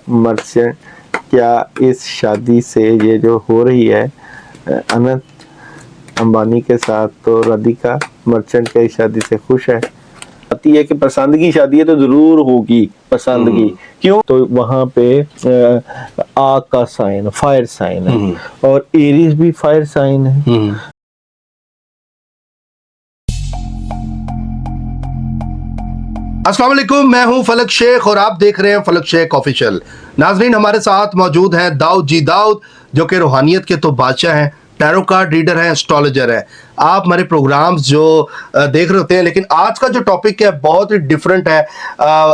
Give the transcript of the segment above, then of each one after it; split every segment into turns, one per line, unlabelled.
Merchant کیا اس شادی سے یہ جو ہو رہی ہے اننت امبانی کے ساتھ، تو رادھیکا مرچنٹ کیا اس شادی سے خوش ہے؟ آتی ہے کہ پسند کی شادی ہے تو ضرور ہوگی پسند کی، کیوں؟ تو وہاں پہ آگ کا سائن، فائر سائن ہے، اور ایریز بھی فائر سائن ہے۔
السلام علیکم، میں ہوں فلک شیخ اور آپ دیکھ رہے ہیں فلک شیخ آفیشل۔ ناظرین، ہمارے ساتھ موجود ہیں داؤد جی داؤد، جو کہ روحانیت کے تو بادشاہ ہیں، ٹیرو کارڈ ریڈر ہیں، اسٹرالوجر ہیں۔ آپ ہمارے پروگرامز جو دیکھ رہے ہوتے ہیں، لیکن آج کا جو ٹاپک ہے بہت ہی ڈیفرنٹ ہے۔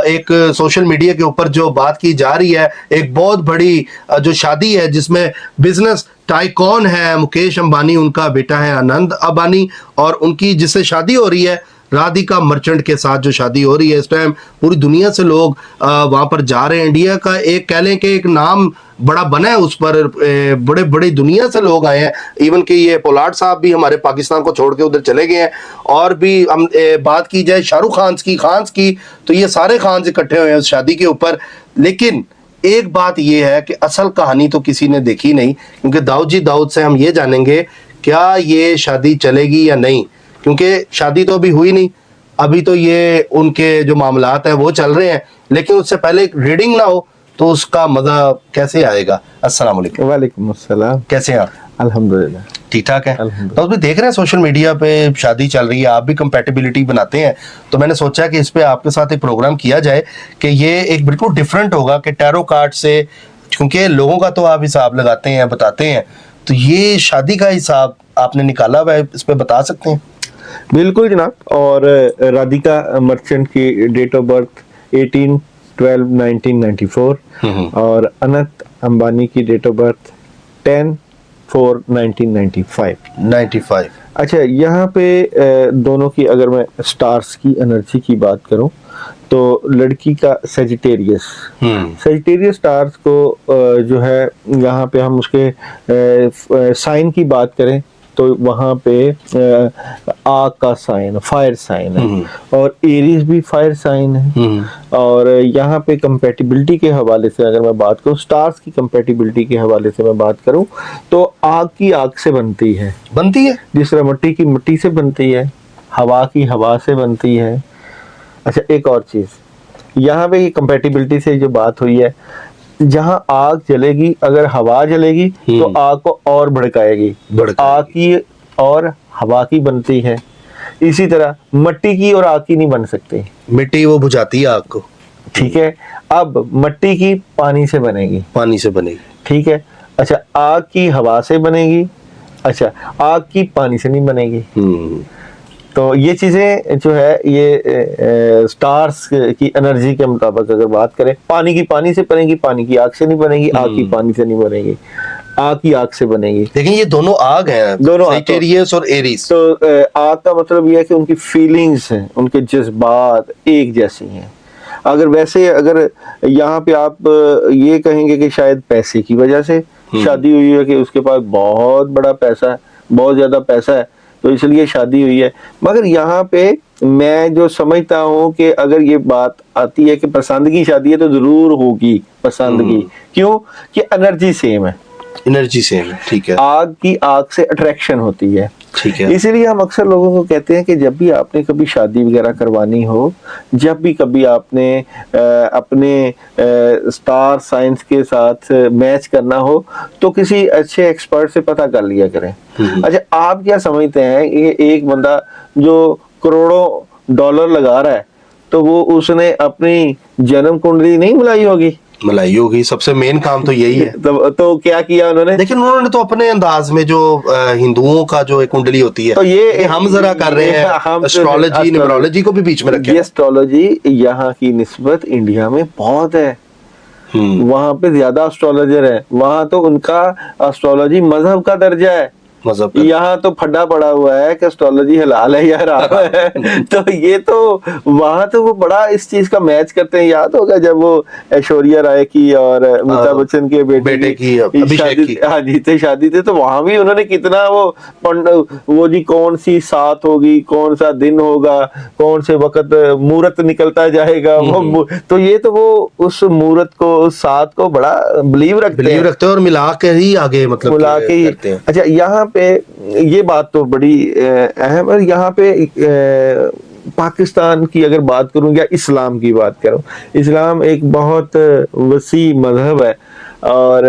ایک سوشل میڈیا کے اوپر جو بات کی جا رہی ہے، ایک بہت بڑی جو شادی ہے جس میں بزنس ٹائکون ہے مکیش امبانی، ان کا بیٹا ہے اننت امبانی، اور ان کی جس سے شادی ہو رہی ہے رادھیکا مرچنٹ کے ساتھ جو شادی ہو رہی ہے۔ اس ٹائم پوری دنیا سے لوگ وہاں پر جا رہے ہیں۔ انڈیا کا ایک کہہ لیں کہ ایک نام بڑا بنا ہے اس پر، بڑے بڑی دنیا سے لوگ آئے ہیں، ایون کہ یہ پولاڈ صاحب بھی ہمارے پاکستان کو چھوڑ کے ادھر چلے گئے ہیں۔ اور بھی ہم بات کی جائے شاہ رخ خانز کی تو یہ سارے خانز اکٹھے ہوئے ہیں اس شادی کے اوپر۔ لیکن ایک بات یہ ہے کہ اصل کہانی تو کسی نے دیکھی نہیں، کیونکہ داؤد جی داؤد سے ہم یہ جانیں گے کیا یہ شادی چلے گی یا نہیں، کیونکہ شادی تو ابھی ہوئی نہیں، ابھی تو یہ ان کے جو معاملات ہیں وہ چل رہے ہیں، لیکن اس سے پہلے ایک ریڈنگ نہ ہو تو اس کا مزہ کیسے آئے گا؟ السلام علیکم۔
وعلیکم السلام،
کیسے ہیں آپ؟
الحمدللہ
ٹھیک ٹھاک ہے۔
الحمدللہ۔
تو بھی دیکھ رہے ہیں سوشل میڈیا پہ شادی چل رہی ہے، آپ بھی کمپیٹیبلٹی بناتے ہیں، تو میں نے سوچا کہ اس پہ آپ کے ساتھ ایک پروگرام کیا جائے کہ یہ ایک بالکل ڈیفرنٹ ہوگا کہ ٹیرو کارڈ سے، کیونکہ لوگوں کا تو آپ حساب لگاتے ہیں، بتاتے ہیں، تو یہ شادی کا حساب آپ نے نکالا ہوا ہے، اس پہ بتا سکتے ہیں؟
بالکل جناب۔ اور رادھیکا مرچنٹ کی ڈیٹ آف برتھ 18/12/1994 اور اننت امبانی کی ڈیٹ آف برتھ 10/4/1995۔ اچھا، یہاں پہ دونوں کی اگر میں سٹارز کی انرجی کی بات کروں تو لڑکی کا سیجیٹیریس سٹارز کو جو ہے یہاں پہ ہم اس کے سائن کی بات کریں تو وہاں پہ آگ کا سائن، فائر سائن ہے، اور ایریز بھی فائر سائن ہے۔ اور یہاں پہ کمپیٹیبلٹی کے حوالے سے اگر میں بات کروں، سٹارز کی کمپیٹیبلٹی کے حوالے سے میں بات کروں تو آگ کی آگ سے بنتی ہے، جس طرح مٹی کی مٹی سے بنتی ہے، ہوا کی ہوا سے بنتی ہے۔ اچھا، ایک اور چیز یہاں پہ کمپیٹیبلٹی سے جو بات ہوئی ہے، جہاں آگ جلے گی، اگر ہوا جلے گی تو آگ کو اور بھڑکائے گی، آگ کی اور ہوا کی بنتی ہے۔ اسی طرح مٹی کی اور آگ کی نہیں بن سکتی،
مٹی وہ بجھاتی ہے آگ کو،
ٹھیک ہے۔ اب مٹی کی پانی سے بنے گی، ٹھیک ہے۔ اچھا، آگ کی ہوا سے بنے گی، اچھا آگ کی پانی سے نہیں بنے گی۔ تو یہ چیزیں جو ہے یہ سٹارز کی انرجی کے مطابق اگر بات کریں، پانی کی پانی سے بنے گی، پانی کی آگ سے نہیں بنے گی، آگ کی پانی سے نہیں بنے گی، آگ کی آگ سے بنے گی۔
لیکن یہ دونوں آگ ہیں،
دونوں
سیجیٹیریس اور ایریز۔
تو آگ کا مطلب یہ ہے کہ ان کی فیلنگز ہیں، ان کے جذبات ایک جیسی ہیں۔ اگر ویسے اگر یہاں پہ آپ یہ کہیں گے کہ شاید پیسے کی وجہ سے شادی ہوئی ہے، کہ اس کے پاس بہت بڑا پیسہ ہے، بہت زیادہ پیسہ ہے تو اس لیے شادی ہوئی ہے، مگر یہاں پہ میں جو سمجھتا ہوں کہ اگر یہ بات آتی ہے کہ پسند کی شادی ہے تو ضرور ہوگی پسند کی، کیوں؟ کہ انرجی سیم ہے،
ٹھیک ہے،
آگ کی آگ سے اٹریکشن ہوتی ہے،
ٹھیک ہے۔
اسی لیے ہم اکثر لوگوں کو کہتے ہیں کہ جب بھی آپ نے کبھی شادی وغیرہ کروانی ہو، جب بھی کبھی آپ نے اپنے سٹار سائنس کے ساتھ میچ کرنا ہو تو کسی اچھے ایکسپرٹ سے پتہ کر لیا کریں۔ اچھا، آپ کیا سمجھتے ہیں کہ ایک بندہ جو کروڑوں ڈالر لگا رہا ہے تو وہ اس نے اپنی جنم کنڈلی نہیں ملائی ہوگی؟
سب سے مین کام تو یہی ہے۔
تو کیا کیا انہوں نے؟
لیکن انہوں نے تو اپنے انداز میں جو ہندوؤں کا جو ایک کنڈلی ہوتی ہے،
تو یہ
ہم ذرا کر رہے ہیں اسٹرالوجی نیمرولوجی کو بھی بیچ میں رکھیں۔
یہ اسٹرالوجی یہاں کی نسبت انڈیا میں بہت ہے، وہاں پہ زیادہ اسٹرالوجر ہے، وہاں تو ان کا اسٹرالوجی مذہب کا درجہ ہے،
مذہب کا.
یہاں تو پھڈا پڑا ہوا ہے کہ اسٹرالوجی حلال ہے یا حرام ہے. تو یہ تو وہاں تو وہ بڑا اس چیز کا میچ کرتے ہیں. یاد ہوگا جب وہ ایشوریا رائے کی اور امیتابھ بچن کے بیٹے کی شادی تھی تو وہاں بھی انہوں نے کتنا وہ جی کون سی سات ہوگی, کون سا دن ہوگا, کون سے وقت مہورت نکلتا جائے گا, تو یہ تو وہ اس مہورت کو, اس سات کو بڑا بلیو رکھتے ہیں
اور ملا کے ہی آگے مطلب
ملا کے ہی. اچھا یہاں پہ یہ بات تو بڑی اہم ہے. یہاں پہ پاکستان کی اگر بات کروں یا اسلام کی بات کروں, اسلام ایک بہت وسیع مذہب ہے اور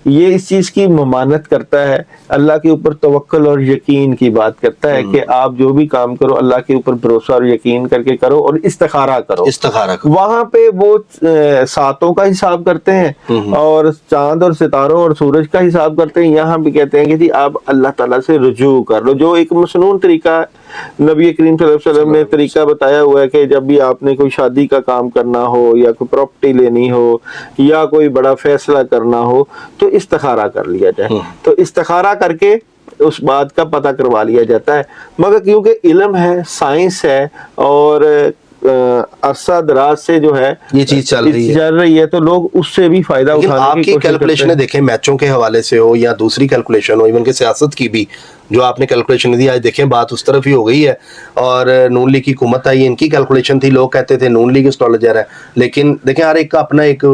یہ اس چیز کی ممانت کرتا ہے, اللہ کے اوپر توکل اور یقین کی بات کرتا ہے کہ آپ جو بھی کام کرو اللہ کے اوپر بھروسہ اور یقین کر کے کرو اور استخارہ کرو. وہاں پہ وہ ساتوں کا حساب کرتے ہیں اور چاند اور ستاروں اور سورج کا حساب کرتے ہیں. یہاں بھی کہتے ہیں کہ جی آپ اللہ تعالیٰ سے رجوع کر لو, جو ایک مسنون طریقہ نبی کریم صلی اللہ علیہ وسلم نے طریقہ بتایا ہوا ہے کہ جب بھی آپ نے کوئی شادی کا کام کرنا ہو یا کوئی پراپرٹی لینی ہو یا کوئی بڑا فیصلہ کرنا ہو تو استخارہ کر لیا جائے. تو استخارہ کر کے اس بات کا پتہ کروا لیا جاتا ہے. مگر کیونکہ علم ہے, سائنس ہے اور عرصہ دراز سے جو ہے
یہ چیز چل
رہی ہے تو لوگ اس سے بھی فائدہ اٹھانے کی
آپ کی کیلکولیشنیں دیکھیں میچوں کے حوالے سے ہو یا دوسری کیلکولیشن ہو, ایون کہ سیاست کی بھی جو آپ نے کیلکولیشن دی, آج دیکھیں بات اس طرف ہی ہو گئی ہے. اور نون لیگ کی حکومت آئی, ان کی کیلکولیشن تھی, لوگ کہتے تھے نون لیگ اسٹرالوجر ہے, لیکن دیکھیں ہر ایک کا اپنا ایک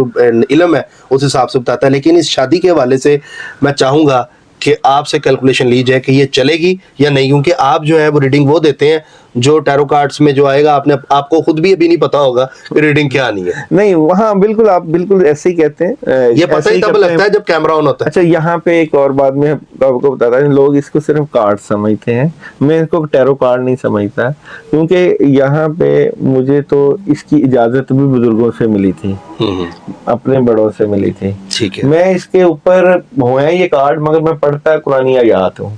علم ہے, اس حساب سے بتاتا ہے. لیکن اس شادی کے حوالے سے میں چاہوں گا کہ آپ سے کیلکولیشن لی جائے کہ یہ چلے گی یا نہیں, کیونکہ آپ جو ہے وہ ریڈنگ وہ دیتے ہیں جو ٹیرو کارڈز میں جو آئے گا آپ کو خود بھی ابھی نہیں پتا ہوگا کہ ریڈنگ کیا آنی ہے.
نہیں وہاں بالکل آپ بالکل ایسے ہی کہتے ہیں,
یہ پتہ ہی تب لگتا ہے جب کیمرہ آن ہوتا ہے.
اچھا یہاں پہ ایک اور بات میں آپ کو بتاتا ہوں, لوگ اس کو صرف کارڈ سمجھتے ہیں, میں اس کو ٹیرو کارڈ نہیں سمجھتا, کیونکہ یہاں پہ مجھے تو اس کی اجازت بھی بزرگوں سے ملی تھی, اپنے بڑوں سے ملی تھی. میں اس کے اوپر ہوا یہ کارڈ مگر میں پڑھتا قرآن آیات ہوں,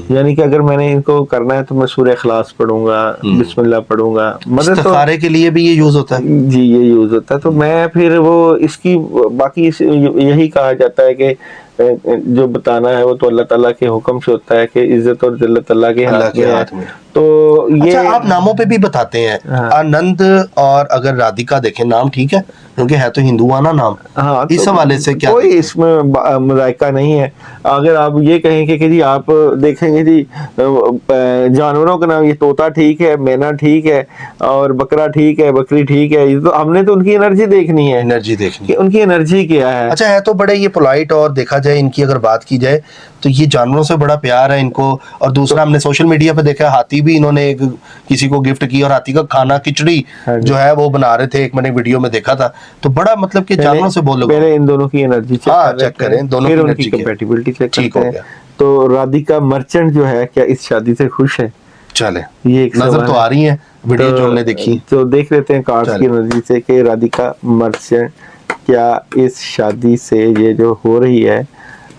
یعنی کہ اگر میں نے ان کو کرنا ہے تو میں سورہ اخلاص پڑھوں گا, بسم اللہ پڑھوں گا.
استخارے کے لیے بھی یہ یوز ہوتا ہے
جی, یہ یوز ہوتا ہے. تو میں پھر وہ اس کی باقی یہی کہا جاتا ہے کہ جو بتانا ہے وہ تو اللہ تعالیٰ کے حکم سے ہوتا ہے کہ عزت اور ذلت اللہ کے ہاتھ میں. تو یہ
آپ ناموں پہ بھی بتاتے ہیں, آنند اور اگر رادھیکا دیکھیں نام ٹھیک ہے کیونکہ ہے تو ہندوانہ نام, اس حوالے سے کیا
کوئی اس میں مذائقہ نہیں ہے. اگر آپ یہ کہیں کہ جی آپ دیکھیں گے جی جانوروں کا نام, یہ طوطا ٹھیک ہے, مینا ٹھیک ہے اور بکرا ٹھیک ہے, بکری ٹھیک ہے, یہ تو ہم نے تو ان کی انرجی دیکھنی ہے, ان کی انرجی کیا ہے.
اچھا ہے تو بڑے یہ پولائٹ, اور دیکھا جائے ان کی اگر بات کی جائے تو یہ جانوروں سے بڑا پیار ہے ان کو. اور دوسرا ہم نے سوشل میڈیا پہ دیکھا ہاتھی بھی انہوں نے کسی کو گفٹ کی, اور ہاتھی کا کھانا کھچڑی جو ہے وہ بنا رہے تھے, ایک میں نے ویڈیو میں دیکھا تھا. تو بڑا مطلب کہ جانوروں سے بولو,
پہلے ان دونوں کی انرجی
چیک کریں, دونوں کی انرجی
کمپیٹیبلٹی چیک کرتے ہیں. تو رادھیکا مرچنٹ جو ہے کیا اس شادی سے خوش ہے؟
چلے
یہ ایک
نظر تو آ رہی ہے ویڈیو جو ہم نے دیکھی,
تو دیکھ لیتے ہیں کارڈز کی انرجی سے کہ رادھیکا مرچنٹ کیا اس شادی سے یہ جو ہو رہی ہے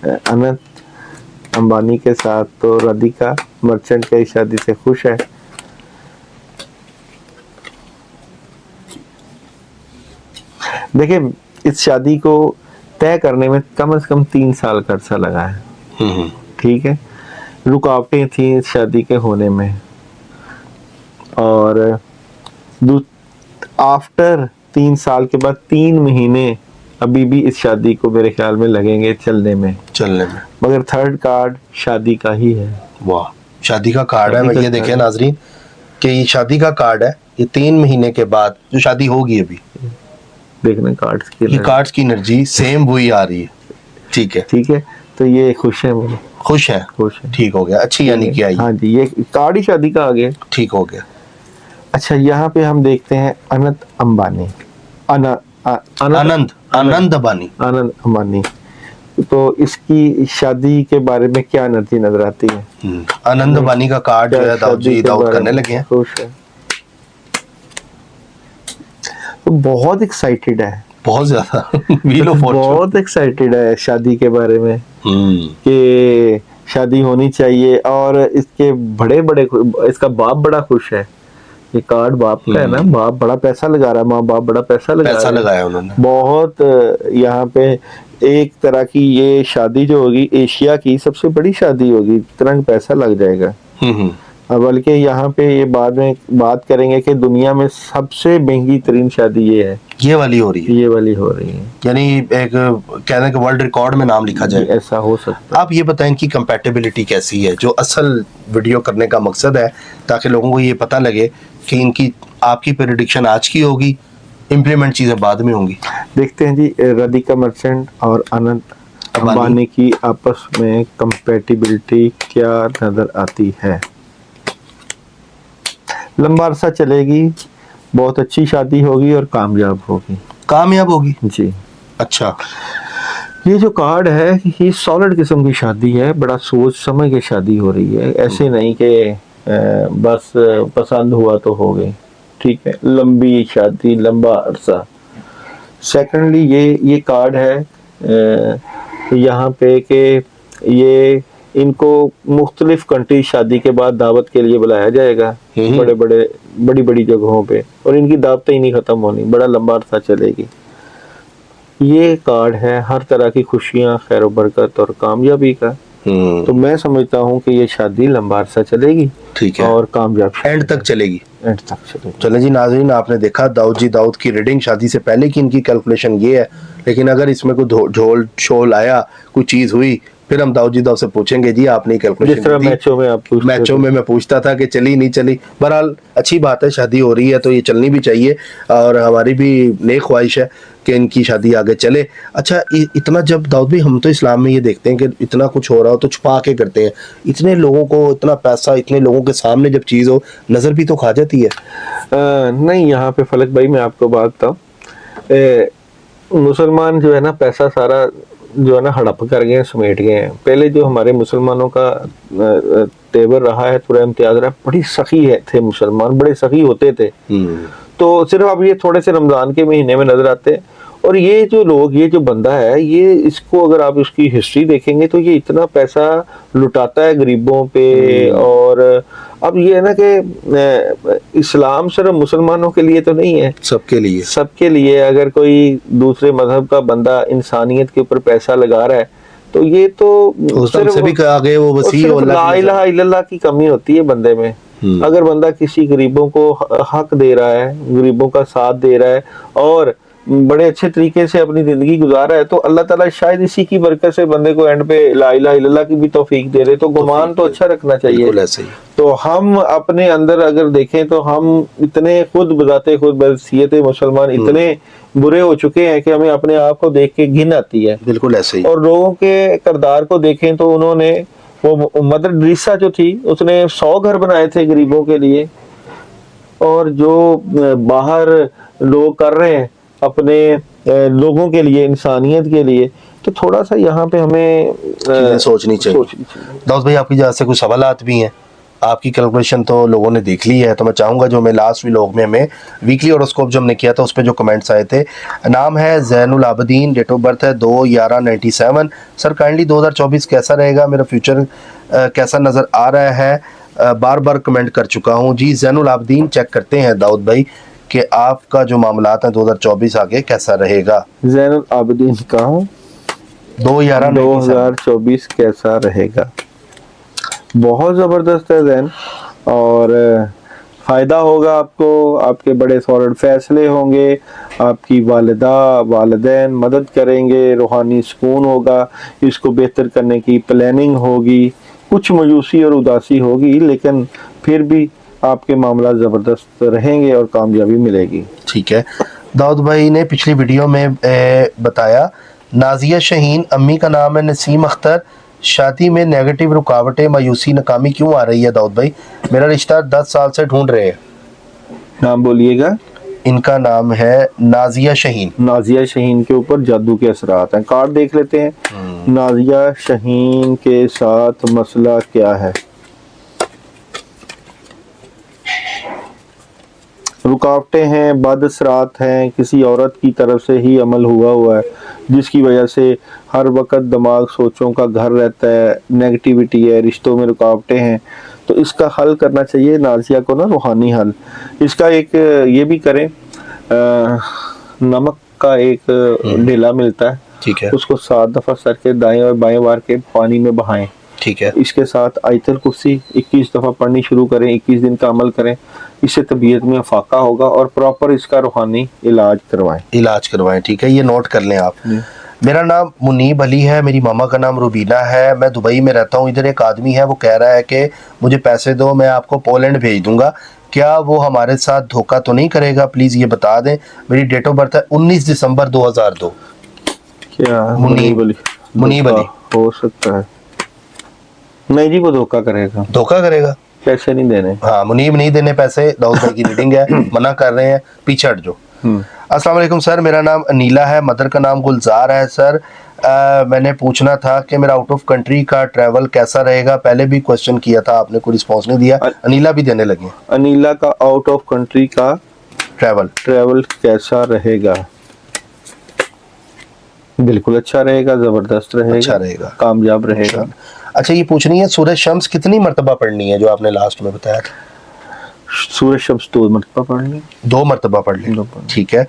اننت امبانی کے ساتھ, تو رادھیکا مرچنٹ کیا اس شادی سے خوش ہے؟ دیکھیں اس شادی کو طے کرنے میں کم از کم 3 سال کا عرصہ لگا ہے, ٹھیک ہے. رکاوٹیں تھیں اس شادی کے ہونے میں, اور آفٹر 3 سال کے بعد 3 مہینے ابھی بھی اس شادی کو میرے خیال میں لگیں گے چلنے میں. مگر تھرڈ کارڈ شادی کا ہی ہے.
واہ, شادی کا کارڈ ہے. یہ دیکھیں ناظرین کہ یہ شادی کا کارڈ ہے, یہ 3 مہینے کے بعد جو شادی ہوگی ابھی
دیکھنا
کارڈز کی انرجی سیم وہی آ رہی ہے. ٹھیک ہے,
تو یہ خوش ہیں,
خوش ہے, ٹھیک ہو گیا. اچھی یعنی کہ آئی,
ہاں جی, یہ کارڈ ہی شادی کا آ گیا,
ٹھیک ہو گیا.
اچھا یہاں پہ ہم دیکھتے ہیں اننت امبانی,
آنند
امبانی, تو اس کی شادی کے بارے میں کیا انرجی نظر آتی ہے؟
آنند امبانی کا کارڈ جو ہے داؤد کرنے لگے ہیں,
خوش ہے, بہت ایکسائٹیڈ ہے,
بہت زیادہ
بہت ایکسائٹیڈ ہے شادی کے بارے میں کہ شادی ہونی چاہیے. اور اس کے بڑے اس کا باپ بڑا خوش ہے یہ کارڈ باپ کا ہے نا, باپ بڑا پیسہ لگا رہا ہے, ماں باپ بڑا پیسہ
لگایا انہوں نے
بہت. یہاں پہ ایک طرح کی یہ شادی جو ہوگی ایشیا کی سب سے بڑی شادی ہوگی, اتنا پیسہ لگ جائے گا. بلکہ یہاں پہ یہ بعد میں بات کریں گے کہ دنیا میں سب سے مہنگی ترین شادی یہ ہے,
یہ والی ہو رہی ہے, یعنی ایک کہنے کہ ورلڈ ریکارڈ میں نام لکھا جائے, ایسا
ہو سکتا ہے.
آپ یہ بتائیں کہ کمپیٹیبلٹی کیسی ہے, جو اصل ویڈیو کرنے کا مقصد ہے, تاکہ لوگوں کو یہ پتہ لگے کہ ان کی آپ کی پریڈکشن آج کی ہوگی, امپلیمنٹ چیزیں بعد میں ہوں گی.
دیکھتے ہیں جی, رادھیکا مرچنٹ اور اننت امبانی کی آپس میں کمپیٹیبلٹی کیا نظر آتی ہے. لمبا عرصہ چلے گی, بہت اچھی شادی ہوگی اور کامیاب ہوگی جی.
اچھا,
یہ جو کارڈ ہے یہ سالڈ قسم کی شادی ہے, بڑا سوچ سمجھ کے شادی ہو رہی ہے, ایسے نہیں کہ بس پسند ہوا تو ہو گئی. ٹھیک ہے, لمبی شادی, لمبا عرصہ. سیکنڈلی یہ کارڈ ہے یہاں پہ کہ یہ ان کو مختلف کنٹری شادی کے بعد دعوت کے لیے بلایا جائے گا بڑی جگہوں پہ, اور ان کی دعوتیں ہی نہیں ختم ہونی, بڑا لمبا عرصہ چلے گی. یہ کارڈ ہے ہر طرح کی خوشیاں, خیر و برکت اور کامیابی کا. تو میں سمجھتا ہوں کہ یہ شادی لمبا عرصہ چلے گی, ٹھیک ہے, اور کامیاب
اینڈ تک چلے گی. چلے جی ناظرین, آپ نے دیکھا داؤد جی داؤد کی ریڈنگ شادی سے پہلے کی ان کی کیلکولیشن یہ ہے, لیکن اگر اس میں کوئی جھول شول آیا, کوئی چیز ہوئی, پھر ہم داؤد جی داؤد سے پوچھیں گے جی آپ نے کیلکولیشن, جس طرح میچوں میں پوچھتا تھا کہ چلی نہیں چلی. بہرحال اچھی بات ہے, شادی ہو رہی ہے تو یہ چلنی بھی چاہیے, اور ہماری بھی نیک خواہش ہے کہ ان کی شادی آگے چلے. اچھا, اتنا جب داؤد بھائی, ہم تو اسلام میں یہ دیکھتے ہیں کہ اتنا کچھ ہو رہا ہو تو چھپا کے کرتے ہیں, اتنے لوگوں کو اتنا پیسہ, اتنے لوگوں کے سامنے جب چیز ہو, نظر بھی تو کھا جاتی ہے.
نہیں, یہاں پہ فلک بھائی میں آپ کو بات بتاؤں, مسلمان جو ہے نا پیسہ سارا جو ہے نا ہڑپ کر گئے, سمیٹ گئے ہیں. پہلے جو ہمارے مسلمانوں کا تیور رہا ہے, پورا امتیاز رہا ہے, بڑی سخی تھے مسلمان, بڑے سخی ہوتے تھے. تو صرف اب یہ تھوڑے سے رمضان کے مہینے میں نظر آتے ہیں. اور یہ جو لوگ, یہ جو بندہ ہے, یہ اس کو اگر آپ اس کی ہسٹری دیکھیں گے تو یہ اتنا پیسہ لٹاتا ہے غریبوں پہ. اور اب یہ ہے نا کہ اسلام صرف مسلمانوں کے لیے تو نہیں ہے, سب کے لیے. اگر کوئی دوسرے مذہب کا بندہ انسانیت کے اوپر پیسہ لگا رہا ہے تو یہ تو صرف لا الہ الا اللہ کی کمی ہوتی ہے بندے میں. اگر بندہ کسی غریبوں کو حق دے رہا ہے, غریبوں کا ساتھ دے رہا ہے, اور بڑے اچھے طریقے سے اپنی زندگی گزارا ہے, تو اللہ تعالیٰ شاید اسی کی برکت سے بندے کو اینڈ پہ لا الہ الا اللہ کی بھی توفیق دے رہے. تو گمان تو اچھا رکھنا چاہیے. تو ہم اپنے اندر اگر دیکھیں تو ہم اتنے خود بذات خود بحیثیت مسلمان اتنے برے ہو چکے ہیں کہ ہمیں اپنے آپ کو دیکھ کے گھن آتی ہے.
بالکل ایسے ہی.
اور لوگوں کے کردار کو دیکھیں تو انہوں نے, وہ مدر ٹریسا جو تھی, اس نے 100 گھر بنائے تھے غریبوں کے لیے. اور جو باہر لوگ کر رہے ہیں اپنے لوگوں کے لیے, انسانیت کے لیے, تو تھوڑا سا یہاں پہ ہمیں
سوچنی چاہیے. داؤد بھائی, آپ کی جانب سے کچھ سوالات بھی ہیں, آپ کی کیلکولیشن تو لوگوں نے دیکھ لی ہے, تو میں چاہوں گا جو میں لاسٹ ویلاگ میں ہمیں ویکلی ہوروسکوپ جو ہم نے کیا تھا اس پہ جو کمنٹس آئے تھے. نام ہے زین العابدین, ڈیٹ آف برتھ ہے 2/11/97. سر کائنڈلی 2024 کیسا رہے گا, میرا فیوچر کیسا نظر آ رہا ہے, بار بار کمنٹ کر چکا ہوں جی. زین العابدین, چیک کرتے ہیں داؤد بھائی کہ آپ کا جو معاملات ہیں 2024 آگے کیسا رہے گا.
زین العابدین کا 2024 کیسا رہے گا. بہت زبردست ہے زین, اور فائدہ ہوگا آپ کو, آپ کے بڑے سالڈ فیصلے ہوں گے, آپ کی والدہ والدین مدد کریں گے, روحانی سکون ہوگا, اس کو بہتر کرنے کی پلاننگ ہوگی. کچھ مایوسی اور اداسی ہوگی, لیکن پھر بھی آپ کے معاملات زبردست رہیں گے اور کامیابی ملے گی.
ٹھیک ہے. داؤد بھائی نے پچھلی ویڈیو میں بتایا نازیہ شہین, امی کا نام ہے نسیم اختر, شادی میں نیگیٹو رکاوٹیں, مایوسی, ناکامی کیوں آ رہی ہے داؤد بھائی؟ میرا رشتہ 10 سال سے ڈھونڈ رہے ہیں.
نام بولیے گا.
ان کا نام ہے نازیہ شہین.
نازیہ شہین کے اوپر جادو کے اثرات ہیں, کارڈ دیکھ لیتے ہیں. نازیہ شہین کے ساتھ مسئلہ کیا ہے؟ رکاوٹیں ہیں, بد اثرات ہیں, کسی عورت کی طرف سے ہی عمل ہوا ہے جس کی وجہ سے ہر وقت دماغ سوچوں کا گھر رہتا ہے, نیگیٹیوٹی ہے, رشتوں میں رکاوٹیں ہیں. تو اس کا حل کرنا چاہیے نازیہ کو نا، روحانی حل. اس کا ایک یہ بھی کریں، نمک کا ایک ڈھیلا ملتا ہے،
ٹھیک ہے،
اس کو 7 دفعہ سر کے دائیں اور بائیں وار کے پانی میں بہائیں.
ٹھیک ہے.
اس کے ساتھ آیت الکرسی 21 دفعہ پڑھنی شروع کریں، 21 دن کا عمل کریں. اس سے طبیعت میں افاقہ ہوگا اور پراپر اس کا روحانی علاج کروائیں.
ٹھیک ہے، یہ نوٹ کر لیں آپ. میرا نام منیب علی ہے، میری ماما کا نام روبینہ ہے، میں دبئی میں رہتا ہوں. ادھر ایک آدمی ہے، وہ کہہ رہا ہے کہ مجھے پیسے دو، میں آپ کو پولینڈ بھیج دوں گا. کیا وہ ہمارے ساتھ دھوکہ تو نہیں کرے گا؟ پلیز یہ بتا دیں. میری ڈیٹ آف برتھ ہے 19 دسمبر 2002.
کیا
منیب علی
ہو سکتا ہے؟ نہیں جی، وہ دھوکہ کرے گا، پیسے نہیں دینے.
ہاں، منیب نہیں دینے پیسے. داؤد بھائی کی ریڈنگ ہے، منع کر رہے ہیں، پیچھے ہٹ جو. السلام علیکم سر، میرا نام انیلا ہے، مدر کا نام گلزار ہے. سر میں نے پوچھنا تھا کہ میرا آؤٹ آف کنٹری کا ٹریول کیسا رہے گا. پہلے بھی کوشچن کیا تھا، آپ نے کوئی رسپانس نہیں دیا. انیلا بھی دینے لگے.
انیلا کا آؤٹ آف کنٹری کا
ٹریول
کیسا رہے گا؟ بالکل اچھا رہے گا، زبردست رہے گا، کامیاب رہے گا.
اچھا، یہ پوچھنی ہے سورہ شمس کتنی مرتبہ پڑھنی ہے جو آپ نے لاسٹ میں بتایا تھا؟
سورہ شمس 2 مرتبہ پڑھنی.
2 مرتبہ پڑھ لیں. ٹھیک ہے،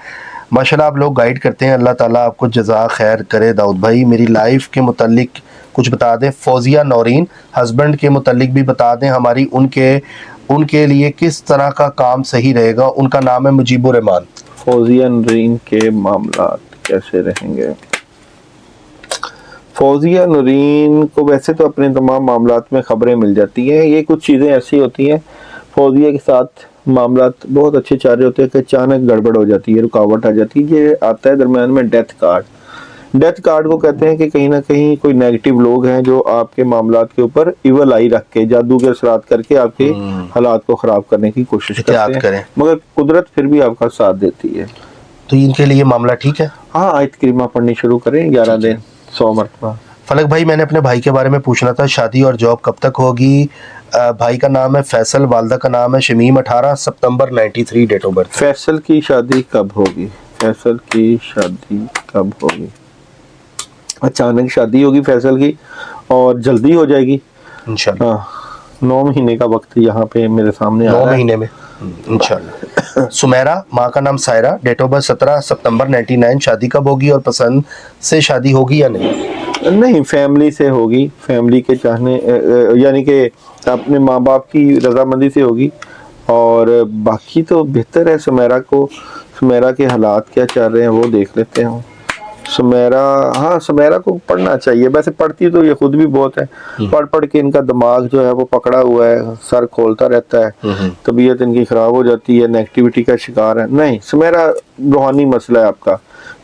ماشاءاللہ آپ لوگ گائیڈ کرتے ہیں، اللہ تعالیٰ آپ کو جزا خیر کرے. داؤد بھائی میری لائف کے متعلق کچھ بتا دیں. فوزیہ نورین، ہسبینڈ کے متعلق بھی بتا دیں. ہماری ان کے لیے کس طرح کا کام صحیح رہے گا؟ ان کا نام ہے مجیب الرحمان.
فوزیہ نورین کے معاملات کیسے رہیں گے؟ فوزیہ نورین کو ویسے تو اپنے تمام معاملات میں خبریں مل جاتی ہیں. یہ کچھ چیزیں ایسی ہوتی ہیں فوزیہ کے ساتھ، معاملات بہت اچھے چل رہے ہوتے ہیں کہ اچانک گڑبڑ ہو جاتی ہے، رکاوٹ آ جاتی ہے. یہ آتا ہے درمیان میں ڈیتھ کارڈ. ڈیتھ کارڈ کو کہتے ہیں کہ کہیں نہ کہیں کوئی نیگیٹو لوگ ہیں جو آپ کے معاملات کے اوپر ایول آئی رکھ کے، جادو کے اثرات کر کے آپ کے حالات کو خراب کرنے کی کوشش کرتے ہیں، مگر قدرت پھر بھی آپ کا ساتھ دیتی ہے.
تو ان کے لیے معاملہ ٹھیک ہے.
ہاں، آیت کریمہ پڑھنی شروع کریں 11 دن 100 مرتبہ.
فلک بھائی میں نے اپنے بھائی کے بارے میں پوچھنا تھا، شادی اور جاب کب تک ہوگی؟ بھائی کا نام ہے فیصل، والدہ کا نام ہے شمیم. 18 ستمبر 93 ڈیٹ آف برتھ.
فیصل کی شادی کب ہوگی؟ اچانک شادی ہوگی فیصل کی اور جلدی ہو جائے گی
انشاءاللہ.
9 مہینے کا وقت یہاں پہ میرے سامنے آ رہا ہے.
9 مہینے میں انشاءاللہ. سمیرہ، ماں کا نام سائرہ، ڈیٹ آف برتھ 17 ستمبر 99. شادی کب ہوگی اور پسند سے شادی ہوگی یا نہیں؟
فیملی سے ہوگی، فیملی کے چاہنے یعنی کہ اپنے ماں باپ کی رضامندی سے ہوگی. اور باقی تو بہتر ہے سمیرہ کے حالات کیا چل رہے ہیں وہ دیکھ لیتے ہیں. سمیرہ کو پڑھنا چاہیے. ویسے پڑھتی تو یہ خود بھی بہت ہے، پڑھ کے ان کا دماغ جو ہے وہ پکڑا ہوا ہے، سر کھولتا رہتا ہے، طبیعت ان کی خراب ہو جاتی ہے، نیگیٹیوٹی کا شکار ہے. نہیں، سمیرہ روحانی مسئلہ ہے آپ کا،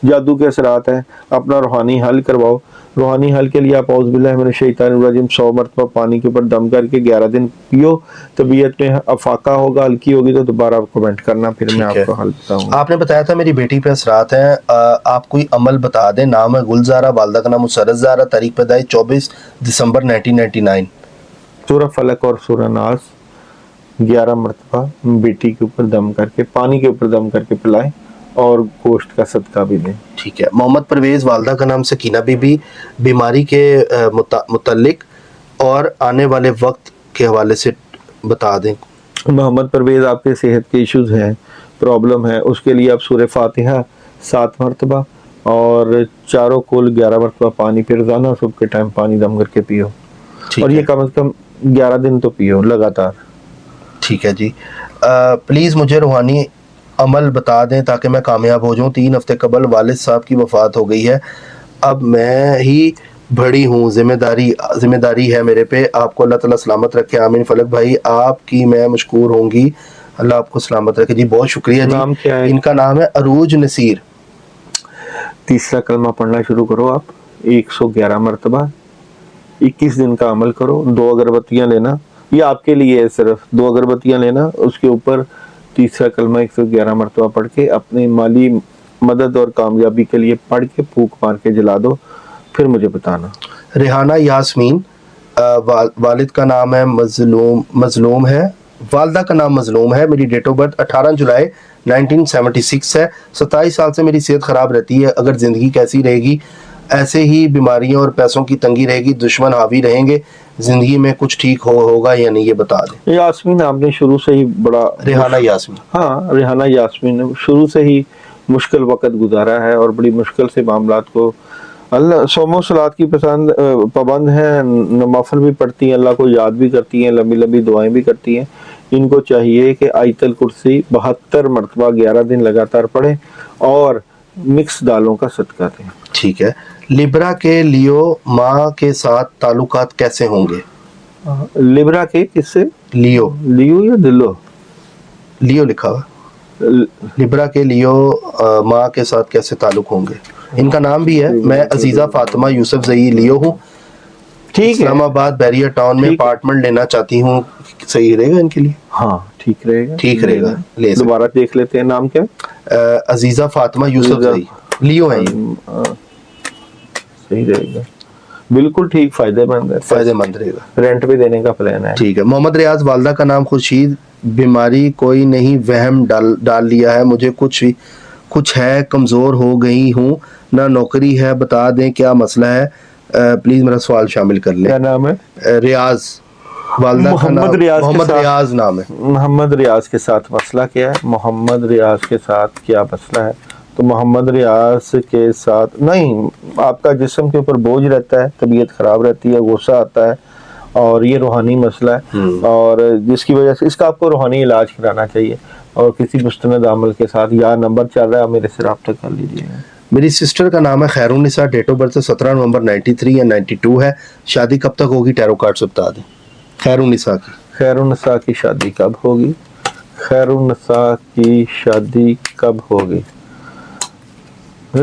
جادو کے اثرات ہیں. اپنا روحانی حل کرواؤ. روحانی حل کے لیے آپ اعوذ باللہ من الشیطان الرجیم 100 مرتبہ پانی کے اوپر دم کر کے 11 دن پیو. طبیعت میں افاقہ ہوگا، ہلکی ہوگی تو دوبارہ کمنٹ کرنا، پھر میں آپ کو حل بتاؤں.
آپ نے بتایا تھا میری بیٹی پہ اثرات ہیں، آپ کوئی عمل بتا دیں. نام ہے گلزارہ، والدہ کا نام مسرت زہرا، تاریخ پیدائش 24 دسمبر 1999.
سورہ فلق اور سورہ ناس 11 مرتبہ بیٹی کے اوپر دم کر کے، پانی کے اوپر دم کر کے پلائیں اور گوشت کا صدقہ بھی دیں.
ٹھیک ہے. محمد پرویز، والدہ کا نام سکینہ بی بی، بیماری کے متعلق اور آنے والے وقت کے حوالے سے بتا دیں.
محمد پرویز، آپ کے صحت کے ایشوز ہیں، پرابلم ہے، اس کے لیے آپ سورہ فاتحہ 7 مرتبہ اور چاروں کل 11 مرتبہ پانی پھر روزانہ صبح کے ٹائم پانی دم کر کے پیو. اور یہ کم از کم 11 دن تو پیو لگاتار.
ٹھیک ہے جی. پلیز مجھے روحانی عمل بتا دیں تاکہ میں کامیاب ہو جاؤں. 3 ہفتے قبل والد صاحب کی وفات ہو گئی ہے، اب میں ہی بڑی ہوں، ذمہ داری ہے میرے پہ. آپ کو اللہ تعالیٰ سلامت رکھے، آمین. فلک بھائی آپ کی میں مشکور ہوں گی، اللہ آپ کو سلامت رکھے. جی بہت شکریہ جی.
نام کیا ہے؟
ان کا نام ہے عروج نصیر.
تیسرا کلمہ پڑھنا شروع کرو آپ 111 مرتبہ. 21 دن کا عمل کرو. 2 اگربتیاں لینا، یہ آپ کے لیے ہے، صرف 2 اگربتیاں لینا، اس کے اوپر تیسرا کلمہ 111 مرتبہ پڑھ کے اپنے مالی مدد اور کامیابی کے لیے پڑھ کے پھونک مار کے جلا دو، پھر مجھے بتانا.
ریحانہ یاسمین، والد کا نام ہے مظلوم ہے، والدہ کا نام مظلوم ہے. میری ڈیٹ آف برتھ 18 جولائی 1976 ہے. 27 سال سے میری صحت خراب رہتی ہے، اگر زندگی کیسی رہے گی ایسے ہی بیماریاں اور پیسوں کی تنگی رہے گی, دشمن حاوی رہیں گے, زندگی میں کچھ ٹھیک ہوگا یا نہیں, یہ بتا دیں.
یاسمین آپ نے شروع سے ہی بڑا,
ریحانہ یاسمین,
ہاں ریحانہ یاسمین نے شروع سے ہی مشکل وقت گزارا ہے اور بڑی مشکل سے معاملات کو, اللہ صوم و صلات کی پابند ہیں, نوافل بھی پڑھتی ہیں, اللہ کو یاد بھی کرتی ہیں, لمبی لمبی دعائیں بھی کرتی ہیں. ان کو چاہیے کہ آیت الکرسی 72 مرتبہ 11 دن لگاتار پڑھیں اور مکس دالوں کا صدقہ دیں.
ٹھیک ہے. لیبرا کے لیو ماں کے ساتھ تعلقات کیسے ہوں گے؟
لیبرا کے کس سے؟
لیو
یا دلو؟
لیو لکھا ہوا. لیبرا کے لیو ماں کے ساتھ کیسے تعلق ہوں گے؟ ان کا نام بھی ہے. میں عزیزہ فاطمہ یوسف زئی لیو ہوں,
ٹھیک ہے,
اسلام آباد بیریا ٹاؤن میں اپارٹمنٹ لینا چاہتی ہوں. صحیح رہے گا ان کے لیے؟
ہاں ٹھیک رہے گا,
ٹھیک رہے گا.
دوبارہ دیکھ لیتے ہیں, نام کیا؟
عزیزہ فاطمہ یوسف زئی لیو ہے.
صحیح رہے گا, بالکل ٹھیک, فائدہ مند ہے,
فائدہ مند رہے گا.
رینٹ پہ دینے کا پلان ہے.
ٹھیک ہے. محمد ریاض, والدہ کا نام خورشید, بیماری کوئی نہیں, وہم ڈال لیا ہے مجھے, کچھ ہے, کمزور ہو گئی ہوں, نہ نوکری ہے, بتا دیں کیا مسئلہ ہے, پلیز میرا سوال شامل کر لیں.
کیا نام ہے؟
ریاض, والدہ کا نام محمد ریاض نام ہے.
محمد ریاض کے ساتھ مسئلہ کیا ہے؟ محمد ریاض کے ساتھ کیا مسئلہ ہے؟ تو محمد ریاض کے ساتھ نہیں, آپ کا جسم کے اوپر بوجھ رہتا ہے, طبیعت خراب رہتی ہے, غصہ آتا ہے, اور یہ روحانی مسئلہ ہے, اور جس کی وجہ سے اس کا آپ کو روحانی علاج کرانا چاہیے, اور کسی مستند عمل کے ساتھ. یا نمبر چل رہا ہے, میرے سے رابطہ کر لیجیے.
میری سسٹر کا نام ہے خیرالنساء, ڈیٹ آف برتھ 17 نومبر 93 یا 92 ہے, شادی کب تک ہوگی؟ ٹیرو کارڈ سے بتا دیں. خیرالنساء کی,
خیرالنساء کی شادی کب ہوگی؟ خیرالنساء کی شادی کب ہوگی؟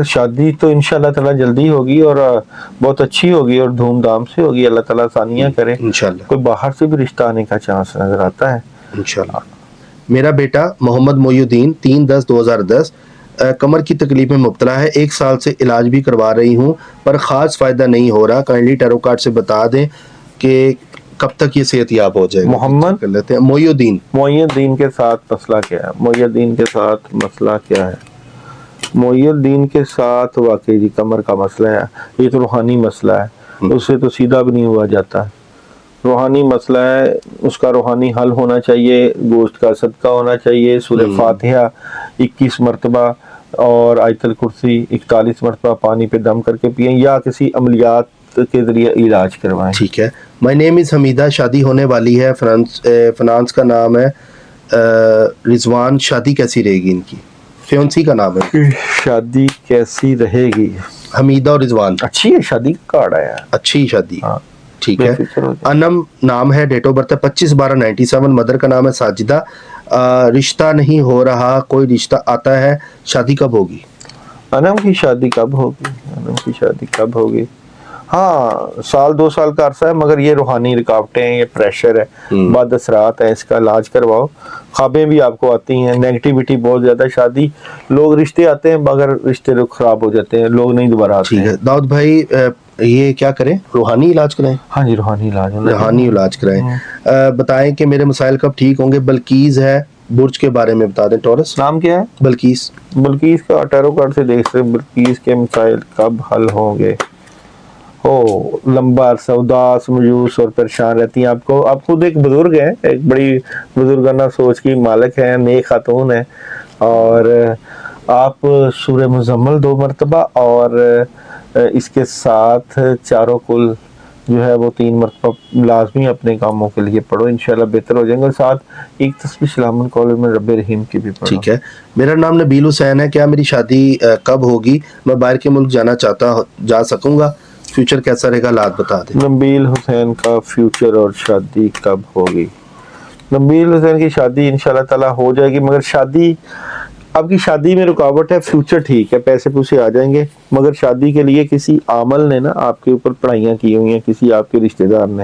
شادی تو انشاءاللہ تعالیٰ جلدی ہوگی, اور بہت اچھی ہوگی, اور دھوم دھام سے ہوگی. اللہ تعالیٰ آسانیاں کرے.
انشاءاللہ
کوئی باہر سے بھی رشتہ آنے کا چانس نظر آتا ہے
انشاءاللہ. میرا بیٹا محمد محی الدین 3/10/2010 کمر کی تکلیف میں مبتلا ہے, 1 سال سے علاج بھی کروا رہی ہوں پر خاص فائدہ نہیں ہو رہا. کائنڈلی ٹیرو کارڈ سے بتا دیں کہ کب تک یہ صحت یاب ہو جائے گا.
محمد
کر لیتے ہیں. محی الدین,
محی الدین کے ساتھ مسئلہ کیا ہے؟ محی الدین کے ساتھ مسئلہ کیا ہے؟ محی الدین کے ساتھ واقعی جی کمر کا مسئلہ ہے. یہ تو روحانی مسئلہ ہے, اس سے تو سیدھا بھی نہیں ہوا جاتا. روحانی مسئلہ ہے, اس کا روحانی حل ہونا چاہیے, گوشت کا صدقہ ہونا چاہیے, سورہ فاتحہ 21 مرتبہ اور آیت الکرسی 41 مرتبہ پانی پہ دم کر کے پئیں, یا کسی عملیات کے ذریعے علاج کروائیں.
ٹھیک ہے. مائی نیم از حمیدہ, شادی ہونے والی ہے, فنانس کا نام ہے رضوان. شادی کیسی رہے گی ان کی؟ فیونسی کا نام ہے.
شادی کیسی رہے گی؟
حمیدہ اور رضوان.
اچھی ہے شادی کا کارڈ آیا,
اچھی شادی.
ہاں
ٹھیک ہے. انم نام ہے, ڈیٹ آف برتھ 25/12/97, مدر کا نام ہے ساجدہ. رشتہ نہیں ہو رہا, کوئی رشتہ آتا ہے, شادی کب ہوگی؟
انم کی شادی کب ہوگی؟ انم کی شادی کب ہوگی؟ ہاں 1-2 سال کا عرصہ ہے, مگر یہ روحانی رکاوٹیں ہیں, یہ پریشر ہے, بد اثرات ہیں, اس کا علاج کرواؤ. خوابیں بھی آپ کو آتی ہیں, نیگیٹیوٹی بہت زیادہ. شادی لوگ رشتے آتے ہیں مگر رشتے خراب ہو جاتے ہیں, لوگ نہیں دوبارہ آتے ہیں.
ٹھیک ہے. داؤد بھائی, یہ کیا کریں, روحانی علاج کرائیں؟
ہاں جی, روحانی علاج
کرائیں. بتائیں کہ میرے مسائل کب ٹھیک ہوں گے. بلقیس ہے, برج کے بارے میں بتا دیں. ٹورس.
نام کیا ہے؟ بلقیس. بلقیس کا ٹیرو کارڈ سے دیکھ سکتے. بلقیس کے مسائل کب حل ہوں گے؟ لمبا عرصہ اداس, مایوس اور پریشان رہتی ہیں. آپ خود ایک بزرگ ہیں, ایک بڑی بزرگانہ سوچ کی مالک ہیں, نیک خاتون ہیں, اور آپ سورہ مزمل 2 مرتبہ اور اس کے ساتھ چاروں کل جو ہے وہ 3 مرتبہ لازمی اپنے کاموں کے لیے پڑھو, انشاءاللہ بہتر ہو جائیں گے. اور ساتھ ایک تسبیح سلام القول میں رب رحیم کی بھی پڑھو.
ٹھیک ہے. میرا نام نبیل حسین ہے. کیا میری شادی کب ہوگی؟ میں باہر کے ملک جا سکوں گا؟ فیوچر کیسا رہے گا, حالات بتا دیں.
نبیل حسین کا فیوچر اور شادی کب ہوگی؟ نبیل حسین کی شادی انشاءاللہ تعالیٰ ہو جائے گی, مگر آپ کی شادی میں رکاوٹ ہے. فیوچر ٹھیک ہے, پیسے پوسے آ جائیں گے, مگر شادی کے لیے کسی عامل نے نا آپ کے اوپر پڑھائیاں کی ہوئی ہیں, کسی آپ کے رشتہ دار نے,